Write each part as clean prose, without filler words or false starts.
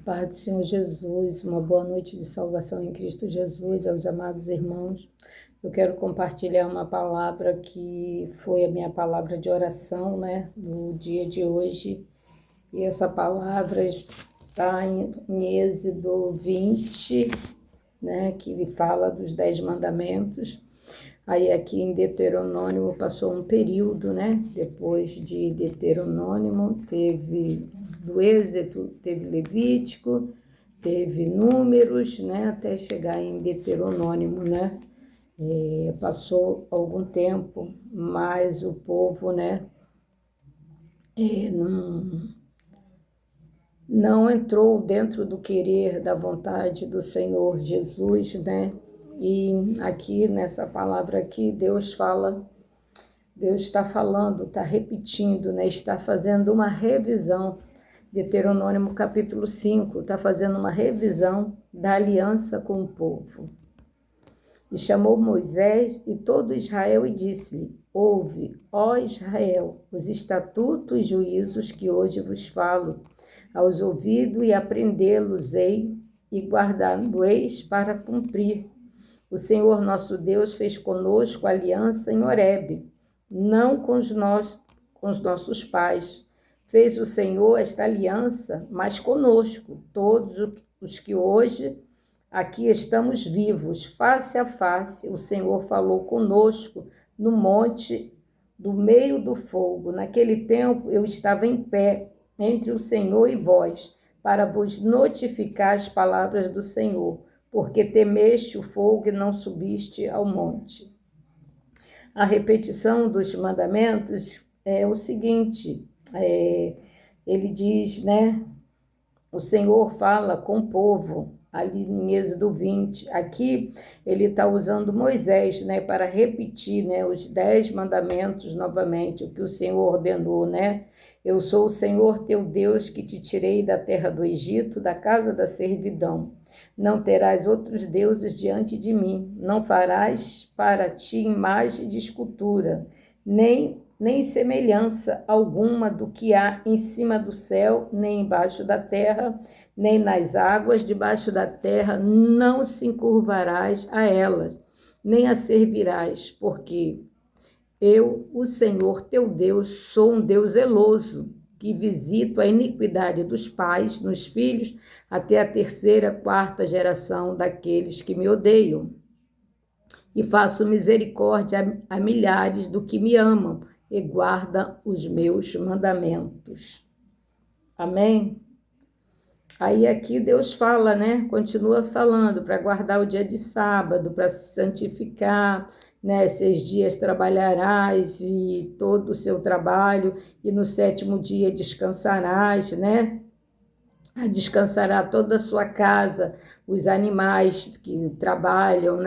paz do Senhor Jesus, uma boa noite de salvação em Cristo Jesus, aos amados irmãos. Eu quero compartilhar uma palavra que foi a minha palavra de oração, do dia de hoje. E essa palavra está em Êxodo 20, que fala dos 10 mandamentos. Aí aqui em Deuteronômio passou um período, depois de Deuteronômio teve do Êxodo, teve Levítico, teve Números, até chegar em Deuteronômio, passou algum tempo, mas o povo, não entrou dentro do querer, da vontade do Senhor Jesus, E aqui, nessa palavra aqui, Deus está falando, está repetindo, está fazendo uma revisão. Deuteronômio capítulo 5, está fazendo uma revisão da aliança com o povo. E chamou Moisés e todo Israel e disse-lhe: ouve, ó Israel, os estatutos e juízos que hoje vos falo, aos ouvidos e aprendê-los-ei e guardá-los-eis para cumprir. O Senhor nosso Deus fez conosco aliança em Horebe, não com os nossos pais. Fez o Senhor esta aliança, mas conosco, todos os que hoje aqui estamos vivos, face a face. O Senhor falou conosco no monte do meio do fogo. Naquele tempo eu estava em pé entre o Senhor e vós, para vos notificar as palavras do Senhor, porque temeste o fogo e não subiste ao monte. A repetição dos mandamentos é o seguinte, ele diz, o Senhor fala com o povo, ali em Êxodo 20, aqui ele está usando Moisés, para repetir, os 10 mandamentos novamente, o que o Senhor ordenou, Eu sou o Senhor teu Deus que te tirei da terra do Egito, da casa da servidão. Não terás outros deuses diante de mim, não farás para ti imagem de escultura, nem semelhança alguma do que há em cima do céu, nem embaixo da terra, nem nas águas debaixo da terra, não se encurvarás a elas, nem a servirás, porque eu, o Senhor teu Deus, sou um Deus zeloso, que visito a iniquidade dos pais nos filhos até a 3ª, 4ª geração daqueles que me odeiam. E faço misericórdia a milhares do que me amam e guardam os meus mandamentos. Amém? Aí aqui Deus fala, continua falando para guardar o dia de sábado, para se santificar, 6 dias trabalharás e todo o seu trabalho, e no 7º dia descansarás, Descansará toda a sua casa, os animais que trabalham,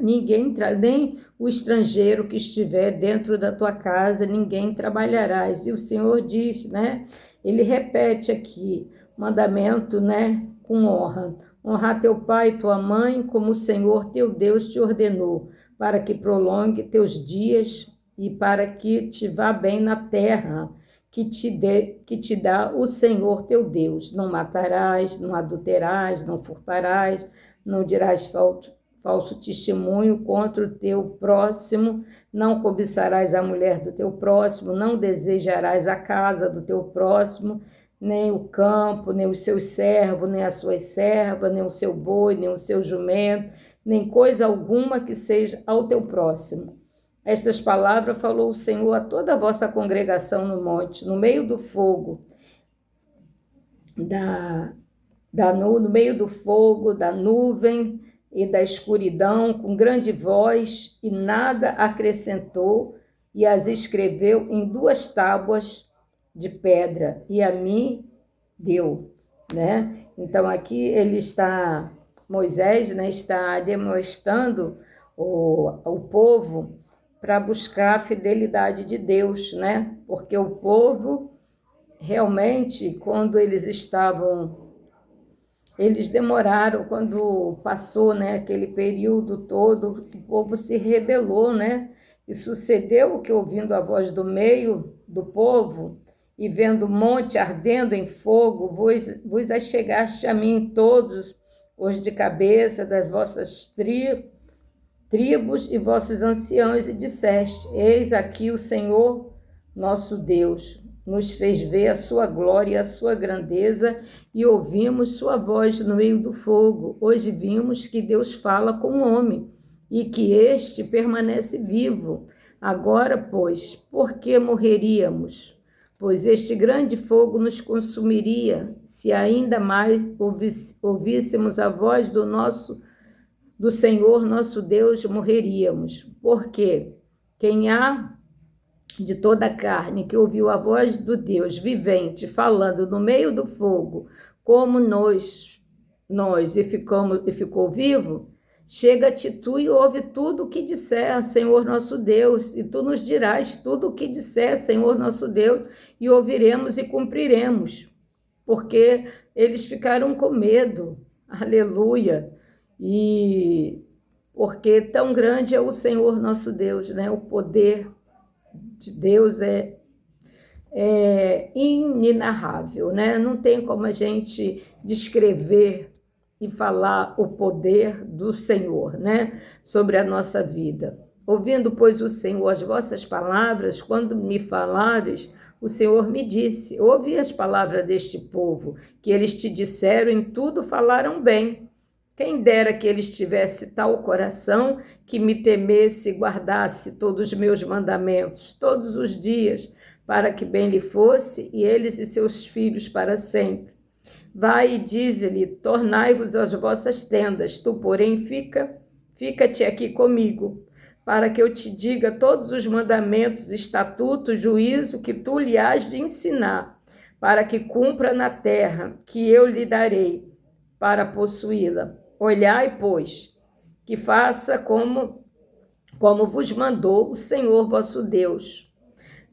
Ninguém, nem o estrangeiro que estiver dentro da tua casa, ninguém trabalharás. E o Senhor diz, Ele repete aqui, mandamento, com honra. Honrar teu pai e tua mãe, como o Senhor teu Deus te ordenou, para que prolongue teus dias e para que te vá bem na terra que te dá o Senhor teu Deus. Não matarás, não adulterarás, não furtarás, não dirás falso testemunho contra o teu próximo, não cobiçarás a mulher do teu próximo, não desejarás a casa do teu próximo, nem o campo, nem os seus servos, nem as suas servas, nem o seu boi, nem o seu jumento, nem coisa alguma que seja ao teu próximo. Estas palavras falou o Senhor a toda a vossa congregação no monte, no meio do fogo, no meio do fogo, da nuvem e da escuridão, com grande voz, e nada acrescentou, e as escreveu em 2 tábuas de pedra, e a mim deu, Então aqui Moisés, está demonstrando o povo para buscar a fidelidade de Deus, Porque o povo, realmente, quando eles demoraram, quando passou, aquele período todo, o povo se rebelou, E sucedeu que, ouvindo a voz do meio do povo, e vendo o monte ardendo em fogo, vos achegaste a mim todos os de cabeça das vossas tribos e vossos anciãos, e disseste: eis aqui o Senhor nosso Deus nos fez ver a sua glória e a sua grandeza, e ouvimos sua voz no meio do fogo. Hoje vimos que Deus fala com o homem, e que este permanece vivo. Agora, pois, por que morreríamos? Pois este grande fogo nos consumiria, se ainda mais ouvíssemos a voz do Senhor nosso Deus, morreríamos. Porque quem há de toda a carne que ouviu a voz do Deus vivente falando no meio do fogo, como nós e ficou vivo, chega-te tu e ouve tudo o que disser Senhor nosso Deus, e tu nos dirás tudo o que disser Senhor nosso Deus, e ouviremos e cumpriremos, porque eles ficaram com medo, aleluia, e porque tão grande é o Senhor nosso Deus, né? O poder de Deus é inenarrável, né? Não tem como a gente descrever e falar o poder do Senhor, né? Sobre a nossa vida. Ouvindo, pois, o Senhor as vossas palavras, quando me falares, o Senhor me disse: ouve as palavras deste povo, que eles te disseram, em tudo falaram bem. Quem dera que eles tivesse tal coração, que me temesse e guardasse todos os meus mandamentos, todos os dias, para que bem lhe fosse, e eles e seus filhos para sempre. Vai e dize-lhe: tornai-vos às vossas tendas, tu, porém, fica-te aqui comigo, para que eu te diga todos os mandamentos, estatutos, juízo que tu lhe has de ensinar, para que cumpra na terra que eu lhe darei, para possuí-la. Olhai, pois, que faça como vos mandou o Senhor vosso Deus.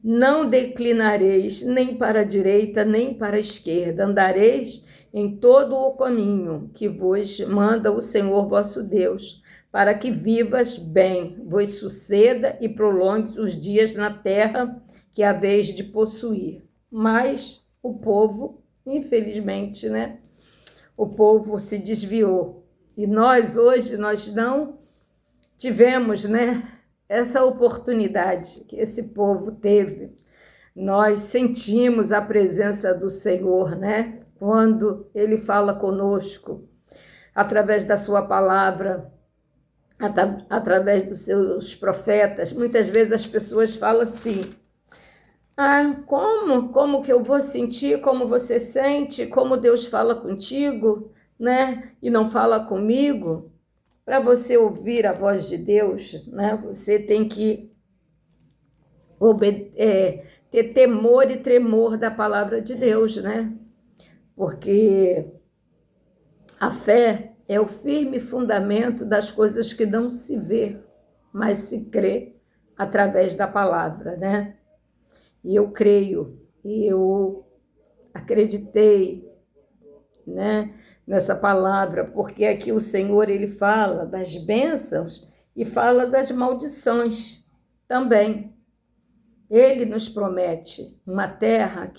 Não declinareis nem para a direita, nem para a esquerda. Andareis em todo o caminho que vos manda o Senhor vosso Deus, para que vivas bem, vos suceda e prolongue os dias na terra que haveis de possuir. Mas o povo, infelizmente, né? O povo se desviou. E nós, hoje, nós não tivemos, né, essa oportunidade que esse povo teve. Nós sentimos a presença do Senhor, né, quando Ele fala conosco, através da sua palavra, através dos seus profetas. Muitas vezes as pessoas falam assim: como que eu vou sentir como você sente, como Deus fala contigo, né? E não fala comigo. Para você ouvir a voz de Deus, né? Você tem que ter temor e tremor da palavra de Deus, né? Porque a fé é o firme fundamento das coisas que não se vê, mas se crê através da palavra, né? E eu creio, e eu acreditei, né, nessa palavra, porque aqui o Senhor, Ele fala das bênçãos e fala das maldições também. Ele nos promete uma terra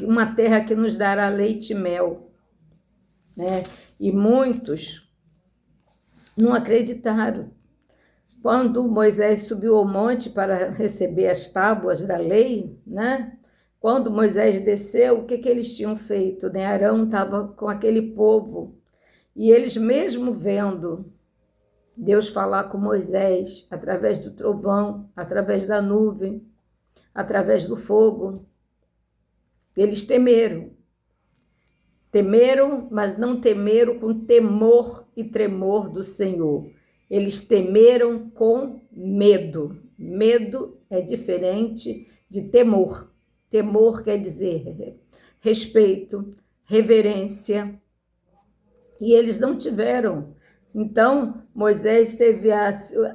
uma terra que nos dará leite e mel, né? E muitos não acreditaram. Quando Moisés subiu ao monte para receber as tábuas da lei, né? Quando Moisés desceu, o que eles tinham feito? Né? Arão estava com aquele povo, e eles mesmo vendo Deus falar com Moisés, através do trovão, através da nuvem, através do fogo, eles temeram. Temeram, mas não temeram com temor e tremor do Senhor. Eles temeram com medo. Medo é diferente de temor. Temor quer dizer respeito, reverência. E eles não tiveram. Então, Moisés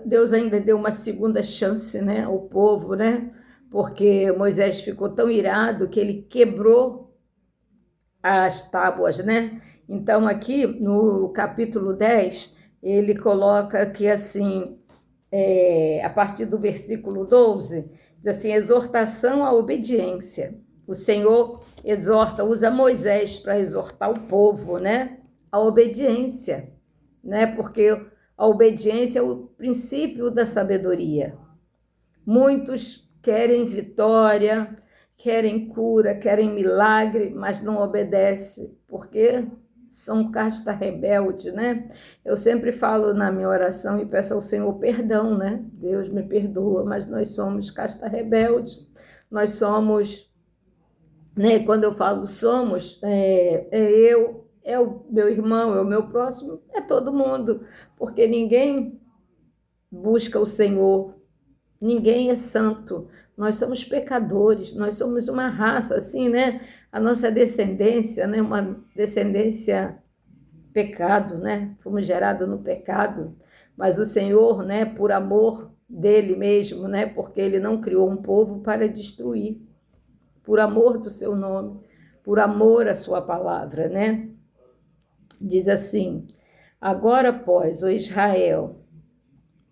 Deus ainda deu uma segunda chance, né, ao povo, né? Porque Moisés ficou tão irado que ele quebrou as tábuas, né? Então, aqui no capítulo 10, ele coloca que assim, a partir do versículo 12, diz assim, exortação à obediência. O Senhor exorta, usa Moisés para exortar o povo, né? A obediência, né? Porque a obediência é o princípio da sabedoria. Muitos querem vitória, querem cura, querem milagre, mas não obedecem, porque são casta rebelde, né? Eu sempre falo na minha oração e peço ao Senhor perdão, né? Deus me perdoa, mas nós somos casta rebelde. Nós somos, né? Quando eu falo somos, eu, é o meu irmão, é o meu próximo, é todo mundo, porque ninguém busca o Senhor, ninguém é santo. Nós somos pecadores, nós somos uma raça, assim, né? A nossa descendência, né? Uma descendência pecado, né? Fomos gerados no pecado, mas o Senhor, né? Por amor dele mesmo, né? Porque ele não criou um povo para destruir, por amor do seu nome, por amor à sua palavra, né? Diz assim, agora, pois, ó Israel,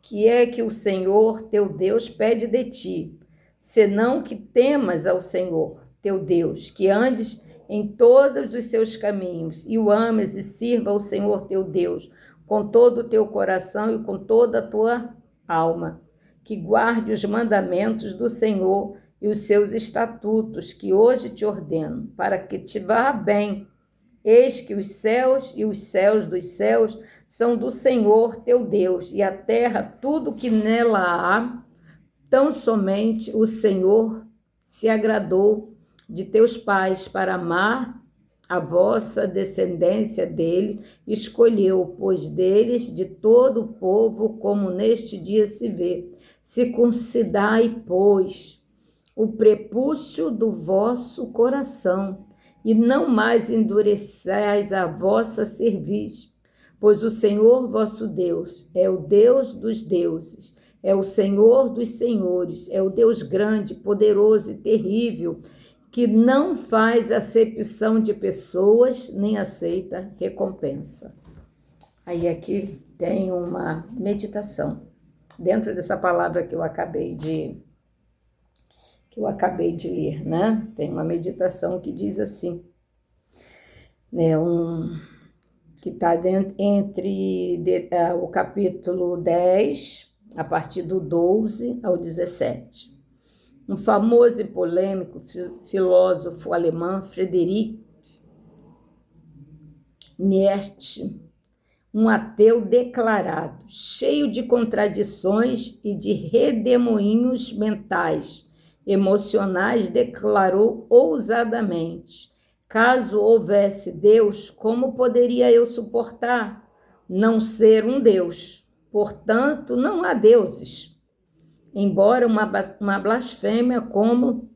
que é que o Senhor teu Deus pede de ti, senão que temas ao Senhor teu Deus, que andes em todos os seus caminhos e o ames e sirva ao Senhor teu Deus com todo o teu coração e com toda a tua alma, que guarde os mandamentos do Senhor e os seus estatutos que hoje te ordeno, para que te vá bem. Eis que os céus e os céus dos céus são do Senhor teu Deus, e a terra, tudo que nela há, tão somente o Senhor se agradou de teus pais para amar a vossa descendência dele, escolheu, pois deles, de todo o povo, como neste dia se vê. Circuncidai, pois, o prepúcio do vosso coração, e não mais endureçais a vossa cerviz, pois o Senhor vosso Deus é o Deus dos deuses, é o Senhor dos senhores, é o Deus grande, poderoso e terrível, que não faz acepção de pessoas, nem aceita recompensa. Aí aqui tem uma meditação, dentro dessa palavra que eu acabei de ler, né? Tem uma meditação que diz assim, né? Que está entre o capítulo 10, a partir do 12 ao 17. Um famoso e polêmico filósofo alemão, Friedrich Nietzsche, um ateu declarado, cheio de contradições e de redemoinhos mentais, emocionais, declarou ousadamente: caso houvesse Deus, como poderia eu suportar não ser um Deus? Portanto, não há deuses. Embora uma blasfêmia como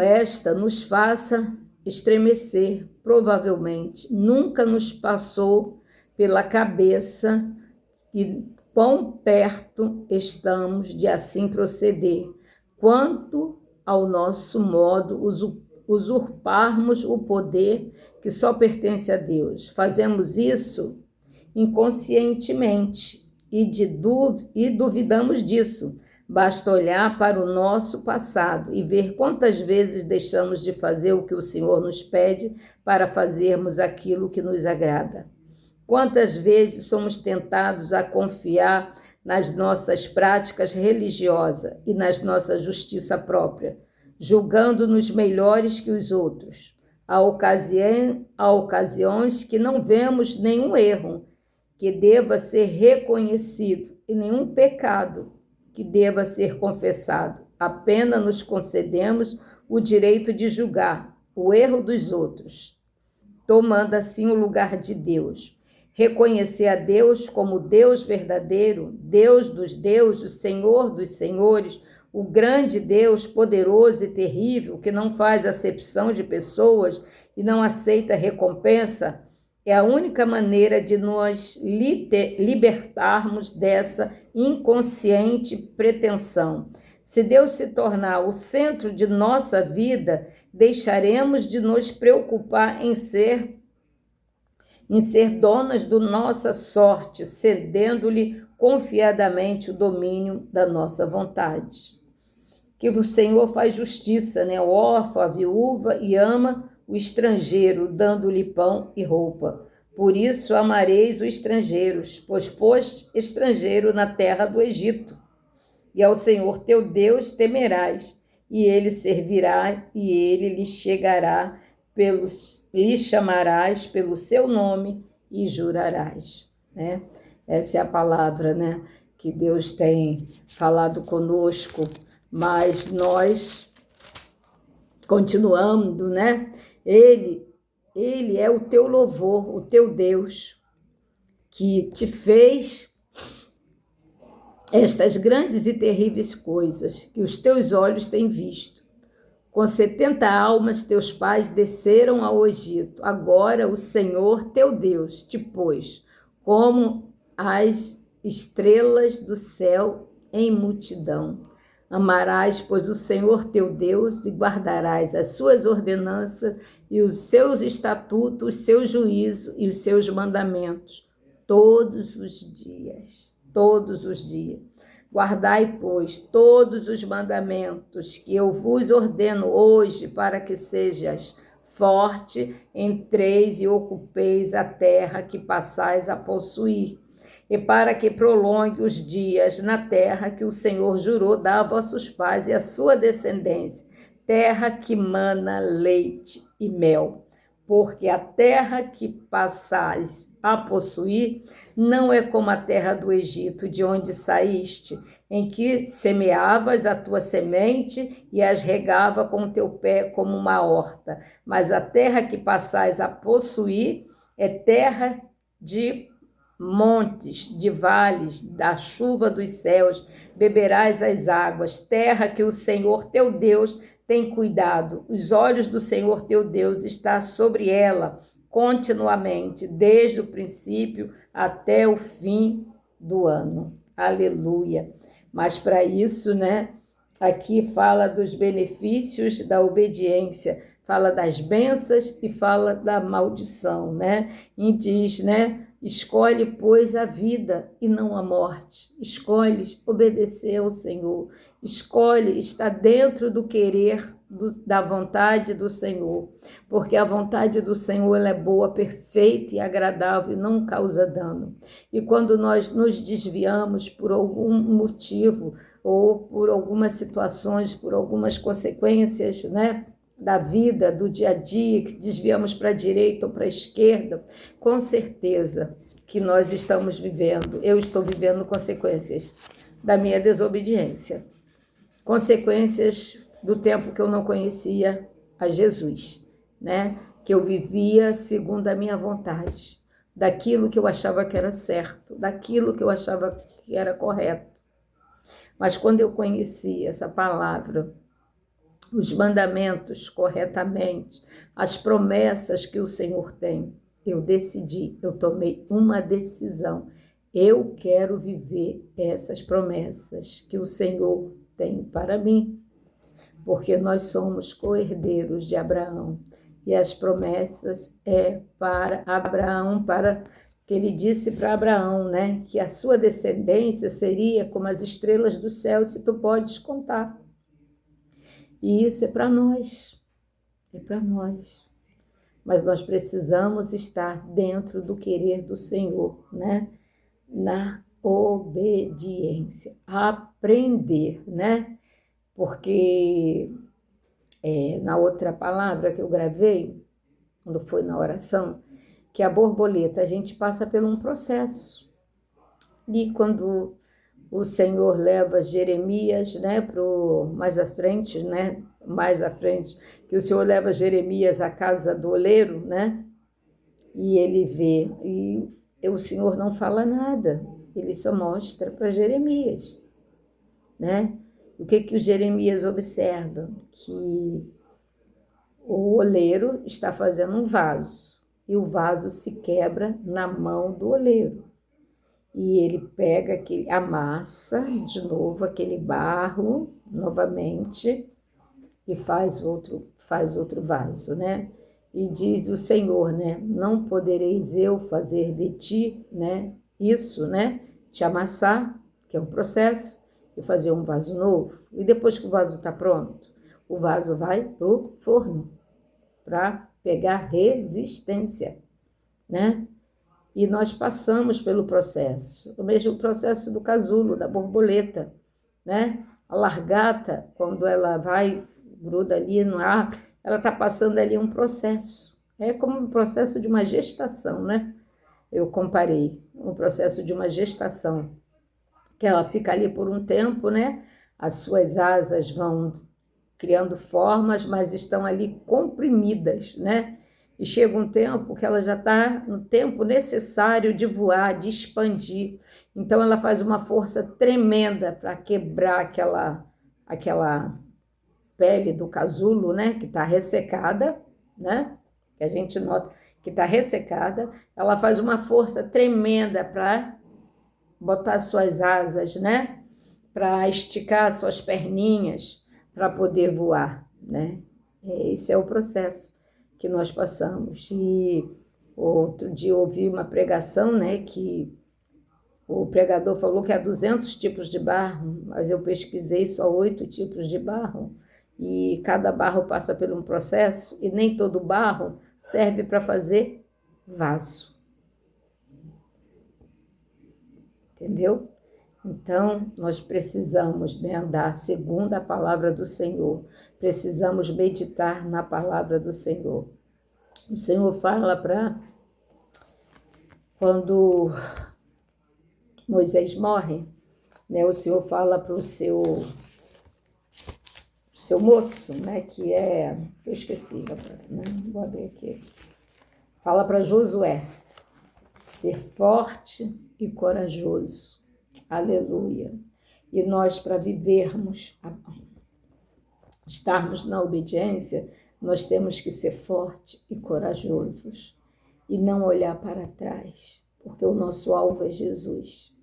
esta nos faça estremecer, provavelmente nunca nos passou pela cabeça que quão perto estamos de assim proceder, quanto ao nosso modo usurparmos o poder que só pertence a Deus. Fazemos isso inconscientemente e duvidamos disso. Basta olhar para o nosso passado e ver quantas vezes deixamos de fazer o que o Senhor nos pede para fazermos aquilo que nos agrada. Quantas vezes somos tentados a confiar nas nossas práticas religiosas e nas nossa justiça própria, julgando-nos melhores que os outros. Há ocasiões que não vemos nenhum erro que deva ser reconhecido e nenhum pecado que deva ser confessado. Apenas nos concedemos o direito de julgar o erro dos outros, tomando assim o lugar de Deus. Reconhecer a Deus como Deus verdadeiro, Deus dos deuses, Senhor dos senhores, o grande Deus poderoso e terrível, que não faz acepção de pessoas e não aceita recompensa, é a única maneira de nos libertarmos dessa inconsciente pretensão. Se Deus se tornar o centro de nossa vida, deixaremos de nos preocupar em ser donas da nossa sorte, cedendo-lhe confiadamente o domínio da nossa vontade. Que o Senhor faz justiça, né? O órfão, a viúva, e ama o estrangeiro, dando-lhe pão e roupa. Por isso amareis os estrangeiros, pois foste estrangeiro na terra do Egito. E ao Senhor teu Deus temerás, e ele servirá, e ele lhe chamarás pelo seu nome e jurarás, né? Essa é a palavra, né, que Deus tem falado conosco, mas nós continuando, né? Ele é o teu louvor, o teu Deus, que te fez estas grandes e terríveis coisas que os teus olhos têm visto. Com 70 almas teus pais desceram ao Egito. Agora o Senhor teu Deus te pôs como as estrelas do céu em multidão. Amarás, pois, o Senhor teu Deus e guardarás as suas ordenanças e os seus estatutos, os seus juízos e os seus mandamentos todos os dias. Todos os dias. Guardai, pois, todos os mandamentos que eu vos ordeno hoje, para que sejas forte, entreis e ocupeis a terra que passais a possuir, e para que prolongue os dias na terra que o Senhor jurou dar a vossos pais e a sua descendência, terra que mana leite e mel. Porque a terra que passais a possuir não é como a terra do Egito, de onde saíste, em que semeavas a tua semente e as regava com o teu pé como uma horta. Mas a terra que passais a possuir é terra de montes, de vales, da chuva dos céus, beberás as águas, terra que o Senhor teu Deus tem cuidado. Os olhos do Senhor teu Deus estão sobre ela continuamente, desde o princípio até o fim do ano. Aleluia. Mas para isso, né, aqui fala dos benefícios da obediência, fala das bênçãos e fala da maldição, né? E diz, né, escolhe, pois, a vida e não a morte. Escolhes obedecer ao Senhor. Escolhe estar dentro do querer, da vontade do Senhor. Porque a vontade do Senhor ela é boa, perfeita e agradável e não causa dano. E quando nós nos desviamos por algum motivo ou por algumas situações, por algumas consequências, né, da vida, do dia a dia, que desviamos para a direita ou para a esquerda, com certeza que nós estamos vivendo, eu estou vivendo consequências da minha desobediência, consequências do tempo que eu não conhecia a Jesus, né? Que eu vivia segundo a minha vontade, daquilo que eu achava que era certo, daquilo que eu achava que era correto. Mas quando eu conheci essa palavra, os mandamentos corretamente, as promessas que o Senhor tem, eu decidi, eu tomei uma decisão. Eu quero viver essas promessas que o Senhor tem para mim, porque nós somos co-herdeiros de Abraão. E as promessas é para Abraão, para que ele disse para Abraão, né, que a sua descendência seria como as estrelas do céu, se tu podes contar. E isso é para nós, é para nós. Mas nós precisamos estar dentro do querer do Senhor, né? Na obediência, aprender, né? Porque na outra palavra que eu gravei, quando foi na oração, que a borboleta, a gente passa por um processo. E quando o Senhor leva Jeremias, né, mais à frente, que o Senhor leva Jeremias à casa do oleiro, né, e ele vê, e o Senhor não fala nada, ele só mostra para Jeremias, né? O que o Jeremias observa? Que o oleiro está fazendo um vaso, e o vaso se quebra na mão do oleiro. E ele pega, amassa de novo aquele barro, novamente, e faz outro vaso, né? E diz o Senhor, né? Não podereis eu fazer de ti, né? Isso, né? te amassar, que é um processo, e fazer um vaso novo. E depois que o vaso está pronto, o vaso vai para o forno, para pegar resistência, né? E nós passamos pelo processo, o mesmo processo do casulo, da borboleta, né? A largata, quando ela vai, gruda ali no ar, ela está passando ali um processo. É como um processo de uma gestação, né? Eu comparei um processo de uma gestação, que ela fica ali por um tempo, né? As suas asas vão criando formas, mas estão ali comprimidas, né? E chega um tempo que ela já está no tempo necessário de voar, de expandir. Então ela faz uma força tremenda para quebrar aquela pele do casulo, né? Que está ressecada, né? Que a gente nota que está ressecada. Ela faz uma força tremenda para botar suas asas, né? Para esticar suas perninhas, para poder voar, né? Esse é o processo que nós passamos. E outro dia eu ouvi uma pregação, né, que o pregador falou que há 200 tipos de barro, mas eu pesquisei só 8 tipos de barro, e cada barro passa por um processo, e nem todo barro serve para fazer vaso. Entendeu? Então, nós precisamos, né, andar segundo a palavra do Senhor, precisamos meditar na palavra do Senhor. O Senhor fala para quando Moisés morre, né, o Senhor fala para o seu moço, né, que é, eu esqueci agora, né, vou abrir aqui, fala para Josué, ser forte e corajoso, aleluia. E nós, para vivermos, estarmos na obediência, nós temos que ser fortes e corajosos e não olhar para trás, porque o nosso alvo é Jesus.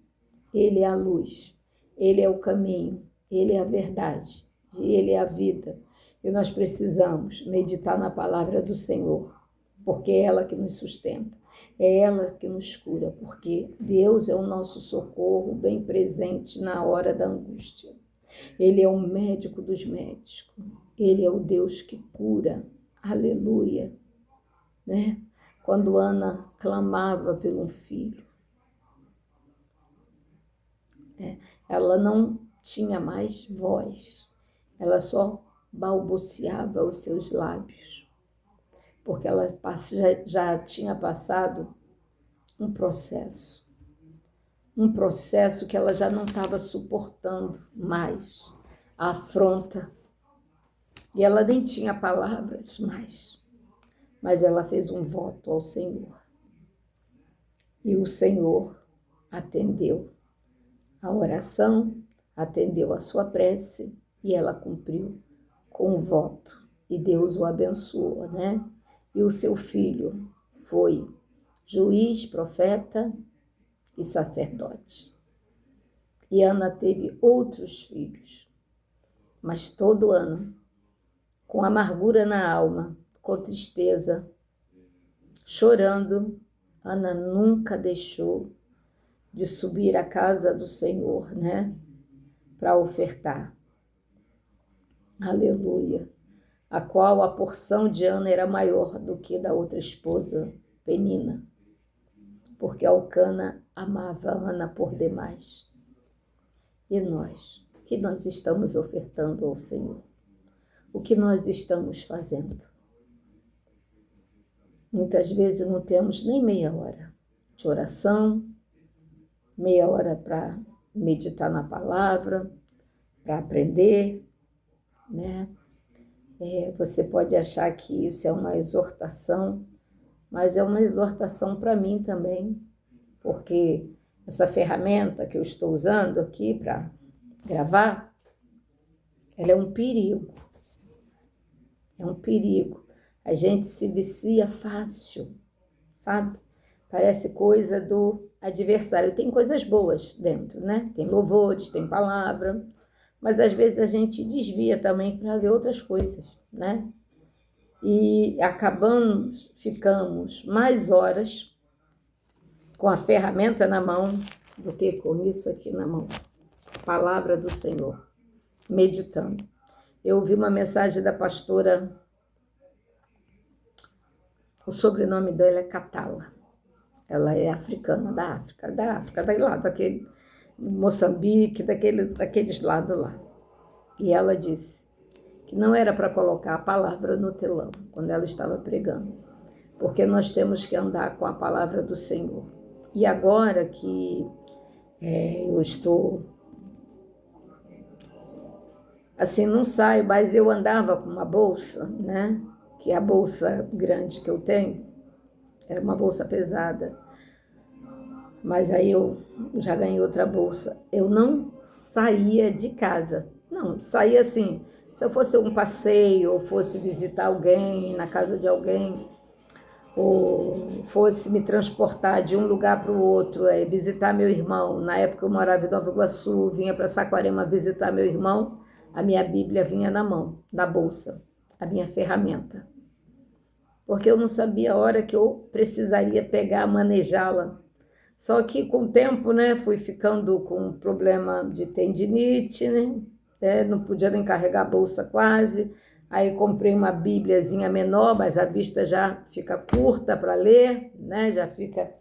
Ele é a luz, Ele é o caminho, Ele é a verdade, Ele é a vida. E nós precisamos meditar na palavra do Senhor, porque é ela que nos sustenta, é ela que nos cura, porque Deus é o nosso socorro bem presente na hora da angústia. Ele é o médico dos médicos, Ele é o Deus que cura, aleluia, né? Quando Ana clamava por um filho, ela não tinha mais voz, ela só balbuciava os seus lábios, porque ela já tinha passado um processo que ela já não estava suportando mais, a afronta, e ela nem tinha palavras mais, mas ela fez um voto ao Senhor, e o Senhor atendeu a oração, atendeu a sua prece, e ela cumpriu com o voto, e Deus o abençoou, né? E o seu filho foi juiz, profeta e sacerdote. E Ana teve outros filhos, mas todo ano, com amargura na alma, com tristeza, chorando, Ana nunca deixou de subir à casa do Senhor, né? Para ofertar. Aleluia. A qual a porção de Ana era maior do que da outra esposa, Penina, porque Elcana amava Ana por demais. E nós? O que nós estamos ofertando ao Senhor? O que nós estamos fazendo? Muitas vezes não temos nem meia hora de oração, meia hora para meditar na palavra, para aprender, né? Você pode achar que isso é uma exortação, mas é uma exortação para mim também, porque essa ferramenta que eu estou usando aqui para gravar, ela é um perigo. É um perigo. A gente se vicia fácil, sabe? Parece coisa do adversário. Tem coisas boas dentro, né? Tem louvores, tem palavra, mas às vezes a gente desvia também para ver outras coisas, né? E ficamos mais horas com a ferramenta na mão do que com isso aqui na mão. Palavra do Senhor. Meditando. Eu ouvi uma mensagem da pastora, o sobrenome dela é Catala. Ela é africana, da África, daí lá, daquele Moçambique, daqueles lados lá. E ela disse que não era para colocar a palavra no telão, quando ela estava pregando, porque nós temos que andar com a palavra do Senhor. E agora que eu estou, assim, não saio, mas eu andava com uma bolsa, né? Que é a bolsa grande que eu tenho, era uma bolsa pesada. Mas aí eu já ganhei outra bolsa. Eu não saía de casa. Não, saía assim. Se eu fosse um passeio, ou fosse visitar alguém na casa de alguém, ou fosse me transportar de um lugar para o outro, visitar meu irmão. Na época eu morava em Nova Iguaçu, vinha para Saquarema visitar meu irmão, a minha Bíblia vinha na mão, na bolsa, a minha ferramenta. Porque eu não sabia a hora que eu precisaria pegar, manejá-la. Só que com o tempo, né, fui ficando com problema de tendinite, né, não podia nem carregar a bolsa quase. Aí comprei uma bíbliazinha menor, mas a vista já fica curta para ler, né, já fica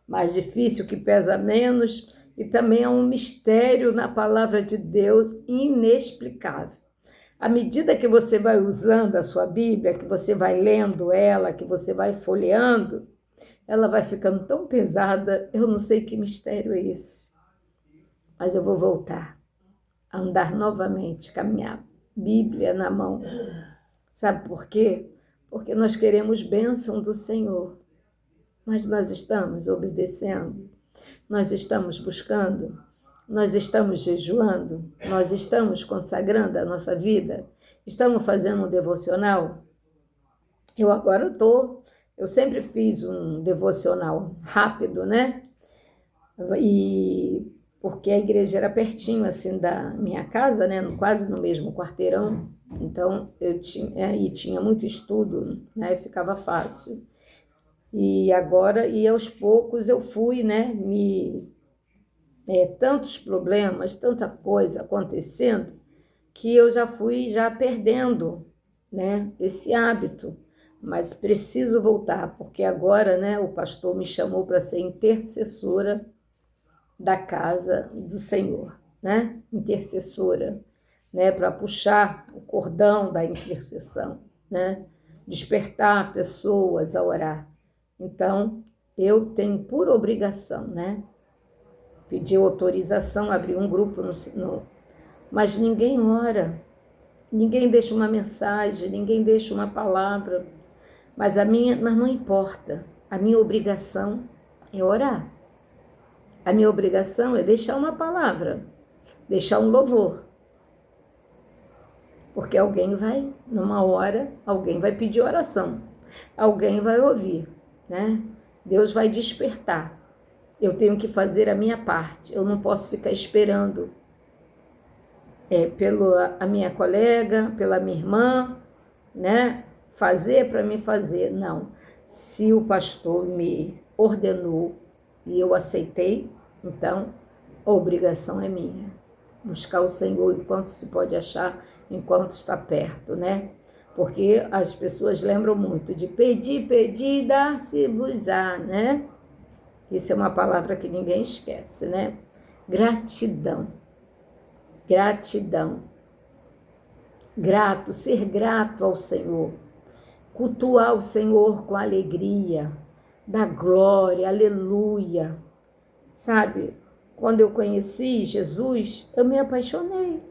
mais difícil, que pesa menos. E também é um mistério na palavra de Deus inexplicável. À medida que você vai usando a sua Bíblia, que você vai lendo ela, que você vai folheando, ela vai ficando tão pesada, eu não sei que mistério é esse. Mas eu vou voltar a andar novamente com a minha Bíblia na mão. Sabe por quê? Porque nós queremos bênção do Senhor. Mas nós estamos obedecendo, nós estamos buscando, nós estamos jejuando, nós estamos consagrando a nossa vida, estamos fazendo um devocional. Eu sempre fiz um devocional rápido, né? E porque a igreja era pertinho, assim, da minha casa, né? Quase no mesmo quarteirão. Então, e tinha muito estudo, né? Ficava fácil. E agora, e aos poucos, eu fui, né? Tantos problemas, tanta coisa acontecendo, que eu já fui perdendo, né? Esse hábito. Mas preciso voltar, porque agora, né, o pastor me chamou para ser intercessora da casa do Senhor, né? Intercessora, né, para puxar o cordão da intercessão, né? Despertar pessoas a orar. Então, eu tenho por obrigação, né? Pedir autorização, abrir um grupo mas ninguém ora, ninguém deixa uma mensagem, ninguém deixa uma palavra. Mas não importa, a minha obrigação é orar. A minha obrigação é deixar uma palavra, deixar um louvor. Porque numa hora, alguém vai pedir oração, alguém vai ouvir, né? Deus vai despertar. Eu tenho que fazer a minha parte, eu não posso ficar esperando pela minha colega, pela minha irmã, né? Fazer para mim fazer, não. Se o pastor me ordenou e eu aceitei, então a obrigação é minha. Buscar o Senhor enquanto se pode achar, enquanto está perto, né? Porque as pessoas lembram muito de pedir, dar-se-vos-á, né? Isso é uma palavra que ninguém esquece, né? Gratidão. Ser grato ao Senhor. Cultuar o Senhor com alegria, dar glória, aleluia. Sabe, quando eu conheci Jesus, eu me apaixonei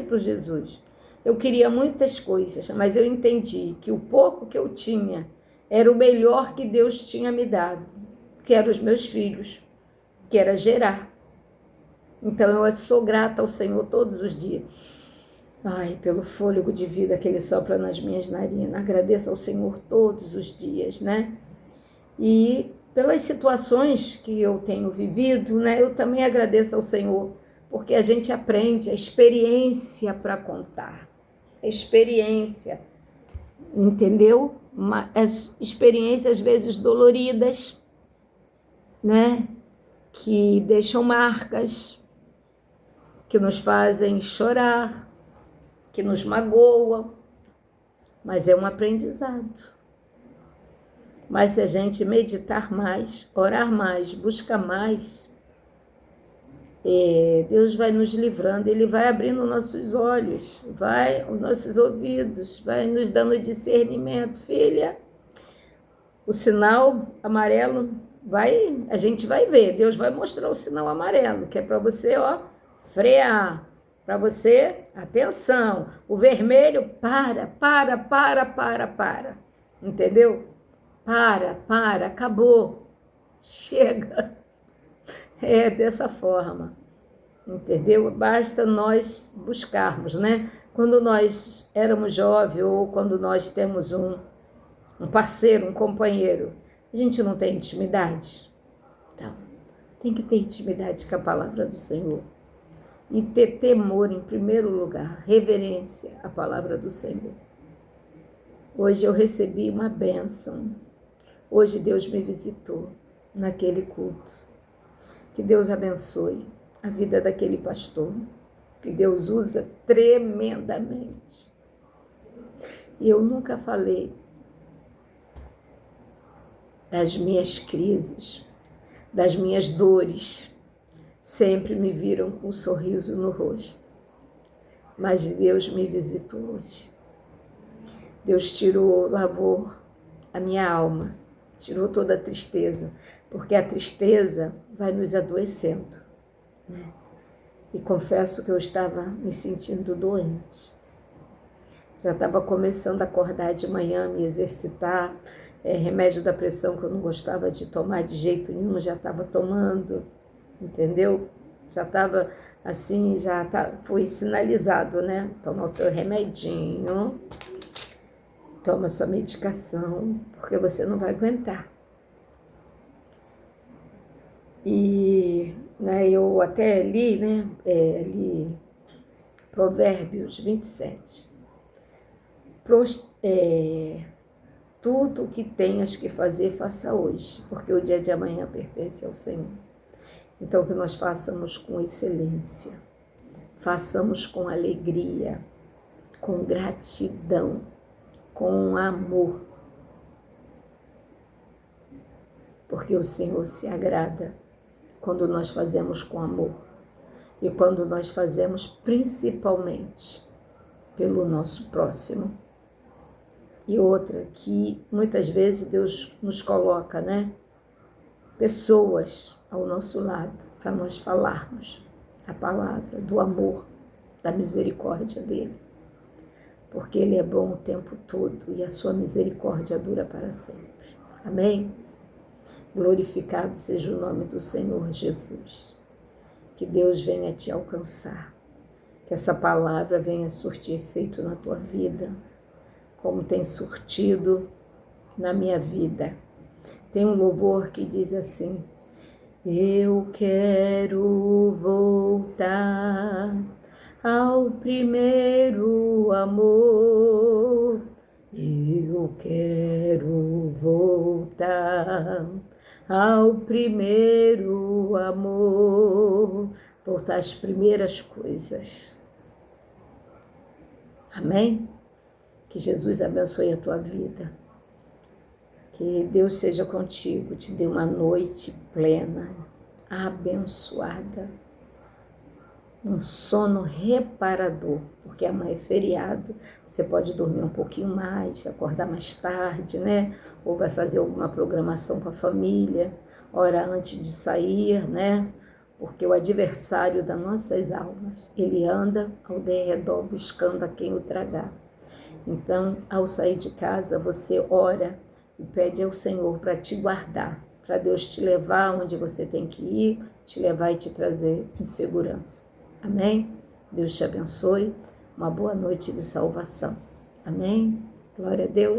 por Jesus. Eu queria muitas coisas, mas eu entendi que o pouco que eu tinha era o melhor que Deus tinha me dado, que eram os meus filhos, que era gerar. Então eu sou grata ao Senhor todos os dias. Pelo fôlego de vida que Ele sopra nas minhas narinas. Agradeço ao Senhor todos os dias, né? E pelas situações que eu tenho vivido, né? Eu também agradeço ao Senhor, porque a gente aprende a experiência para contar. A experiência, entendeu? As experiências, às vezes, doloridas, né? que deixam marcas, que nos fazem chorar, que nos magoam, mas é um aprendizado. Mas se a gente meditar mais, orar mais, buscar mais, Deus vai nos livrando, Ele vai abrindo nossos olhos, os nossos ouvidos, vai nos dando discernimento. Filha, o sinal amarelo a gente vai ver, Deus vai mostrar o sinal amarelo, que é para você, frear, para você, atenção, o vermelho, para, entendeu? Para, acabou, chega. É dessa forma, entendeu? Basta nós buscarmos, né? Quando nós éramos jovens ou quando nós temos um parceiro, um companheiro, a gente não tem intimidade? Então, tem que ter intimidade com a palavra do Senhor. E ter temor em primeiro lugar, reverência à palavra do Senhor. Hoje eu recebi uma bênção. Hoje Deus me visitou naquele culto. Que Deus abençoe a vida daquele pastor, que Deus usa tremendamente. E eu nunca falei das minhas crises, das minhas dores. Sempre me viram com um sorriso no rosto. Mas Deus me visitou hoje. Deus lavou a minha alma, tirou toda a tristeza, porque a tristeza vai nos adoecendo, né? E confesso que eu estava me sentindo doente. Já estava começando a acordar de manhã, me exercitar, remédio da pressão que eu não gostava de tomar de jeito nenhum, já estava tomando, entendeu? Já estava assim, foi sinalizado, né? Toma o teu remedinho, toma sua medicação, porque você não vai aguentar. E eu até li, li Provérbios 27. Tudo o que tenhas que fazer, faça hoje, porque o dia de amanhã pertence ao Senhor. Então, que nós façamos com excelência, façamos com alegria, com gratidão, com amor, porque o Senhor se agrada quando nós fazemos com amor e quando nós fazemos principalmente pelo nosso próximo. E outra, que muitas vezes Deus nos coloca, pessoas ao nosso lado para nós falarmos a palavra do amor, da misericórdia dele, porque ele é bom o tempo todo e a sua misericórdia dura para sempre. Amém? Glorificado seja o nome do Senhor Jesus. Que Deus venha te alcançar. Que essa palavra venha surtir efeito na tua vida, como tem surtido na minha vida. Tem um louvor que diz assim: eu quero voltar ao primeiro amor. Eu quero voltar ao primeiro amor, voltar às primeiras coisas. Amém? Que Jesus abençoe a tua vida. Que Deus seja contigo, te dê uma noite plena, abençoada, um sono reparador, porque amanhã é feriado, você pode dormir um pouquinho mais, acordar mais tarde, ou vai fazer alguma programação com a família, hora antes de sair, porque o adversário das nossas almas, ele anda ao derredor buscando a quem o tragar. Então, ao sair de casa, você ora e pede ao Senhor para te guardar, para Deus te levar onde você tem que ir, te levar e te trazer em segurança. Amém? Deus te abençoe. Uma boa noite de salvação. Amém? Glória a Deus.